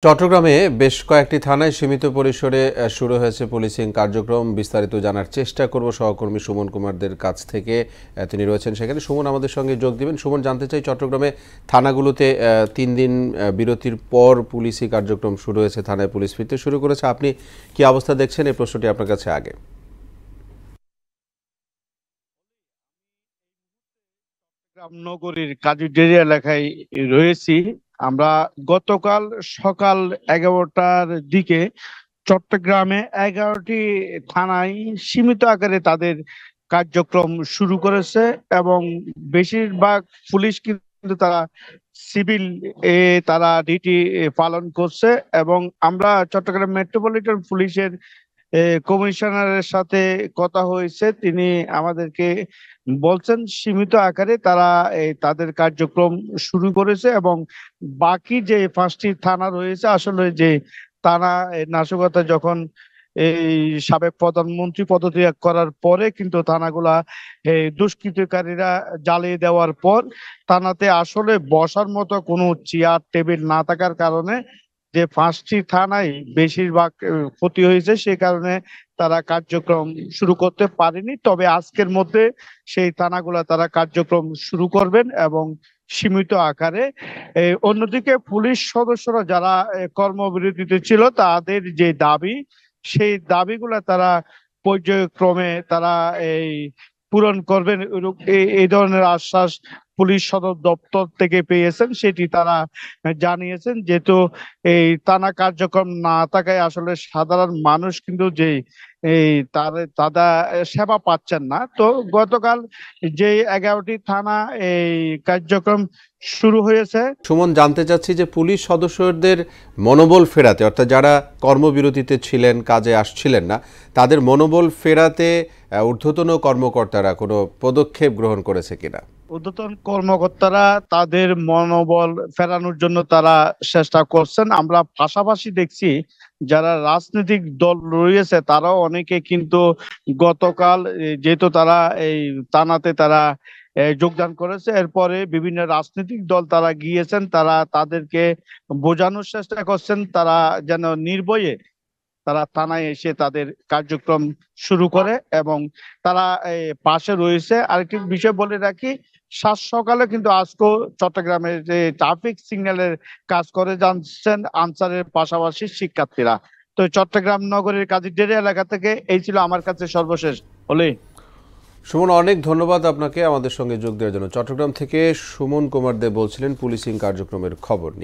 চট্টগ্রামে বেশ কয়েকটি থানায় সীমিত পরিসরে শুরু হয়েছে পুলিশিং কার্যক্রম। বিস্তারিত জানার চেষ্টা করব সহকর্মী সুমন কুমারদের কাছ থেকে। তিনি রয়েছেন সেখানে। সুমন আমাদের সঙ্গে যোগ দিবেন। সুমন, জানতে চাই, চট্টগ্রামে থানাগুলোতে 3 দিন বিরতির পর পুলিশি কার্যক্রম শুরু হয়েছে, থানায় পুলিশ ফিরতে শুরু করেছে। আপনি কি অবস্থা দেখছেন, এই প্রশ্নটি আপনার কাছে আগে। নগরীর কাজীডেরি এলাকায় রয়েছি আমরা। গতকাল সকাল 11টার দিকে চট্টগ্রামে 11টি থানায় সীমিত আকারে তাদের কার্যক্রম শুরু করেছে এবং বেশিরভাগ পুলিশ কিন্তু তারা সিভিল তারা ডিউটি পালন করছে। এবং আমরা চট্টগ্রাম মেট্রোপলিটন পুলিশের কমিশনারের সাথে কথা হয়েছে, তিনি আমাদেরকে বলছেন সীমিত আকারে তারা তাদের কার্যক্রম শুরু করেছে এবং বাকি যে 5টি থানা রয়েছে, আসলে যে থানা নাশকতা যখন এই সাবেক প্রধানমন্ত্রী পদত্যাগ করার পরে কিন্তু থানাগুলা দুষ্কৃতকারীরা জ্বালিয়ে দেওয়ার পর থানাতে আসলে বসার মতো কোনো চেয়ার টেবিল না থাকার কারণে যে 5টি থানায় বেশিরভাগ ক্ষতি হয়েছে, সে কারণে তারা কার্যক্রম শুরু করতে পারেনি। তবে আজকের মধ্যে সেই থানাগুলা তারা কার্যক্রম শুরু করবেন এবং সীমিত আকারে। অন্যদিকে পুলিশ সদস্যরা যারা কর্মবিরতিতে ছিল, তাদের যে দাবি, সেই দাবিগুলা তারা পর্যায়ক্রমে তারা এই পূরণ করবেন, এই ধরনের আশ্বাস পুলিশ সদর দপ্তর থেকে পেয়েছেন। সেটি তারা জানিয়েছেন, যেহেতু এই থানা কার্যক্রম না থাকায় আসলে সাধারণ মানুষ কিন্তু যে তারা সেবা পাচ্ছেন না। তো গতকাল যে 11টি থানা এই কার্যক্রম শুরু হয়েছে। সুমন, জানতে চাচ্ছি যে পুলিশ সদস্যদের মনোবল ফেরাতে, অর্থাৎ যারা কর্মবিরতিতে ছিলেন, কাজে আসছিলেন না, তাদের মনোবল ফেরাতে ঊর্ধ্বতন কর্মকর্তারা কোনো পদক্ষেপ গ্রহণ করেছে কিনা? ঊর্ধ্বতন কর্মকর্তারা তাদের মনোবল ফেরানোর জন্য তারা চেষ্টা করছেন। আমরা পাশাপাশি দেখছি যারা রাজনৈতিক দল রয়েছে তারাও অনেকে কিন্তু গতকাল যেহেতু তারা এই থানাতে তারা যোগদান করেছে, এরপরে বিভিন্ন রাজনৈতিক দল তারা গিয়েছেন, তারা তাদেরকে বোঝানোর চেষ্টা করছেন তারা যেন নির্ভয়ে তারা থানায় এসে তাদের কার্যক্রম শুরু করে এবং তারা পাশে রয়েছে। আরেকটি বিষয় বলে রাখি, সাত সকালে কিন্তু আজকেও চট্টগ্রামের যে ট্রাফিক সিগন্যালের কাজ করে যাচ্ছেন আনসারের পাশাপাশি শিক্ষার্থীরা। তো চট্টগ্রাম নগরের কাজীডেরি এলাকা থেকে এই ছিল আমার কাছে সর্বশেষ। হলে সুমন, অনেক ধন্যবাদ আপনাকে আমাদের সঙ্গে যোগ দেওয়ার জন্য। চট্টগ্রাম থেকে সুমন কুমার দে বলছিলেন পুলিশিং কার্যক্রমের খবর নিয়ে।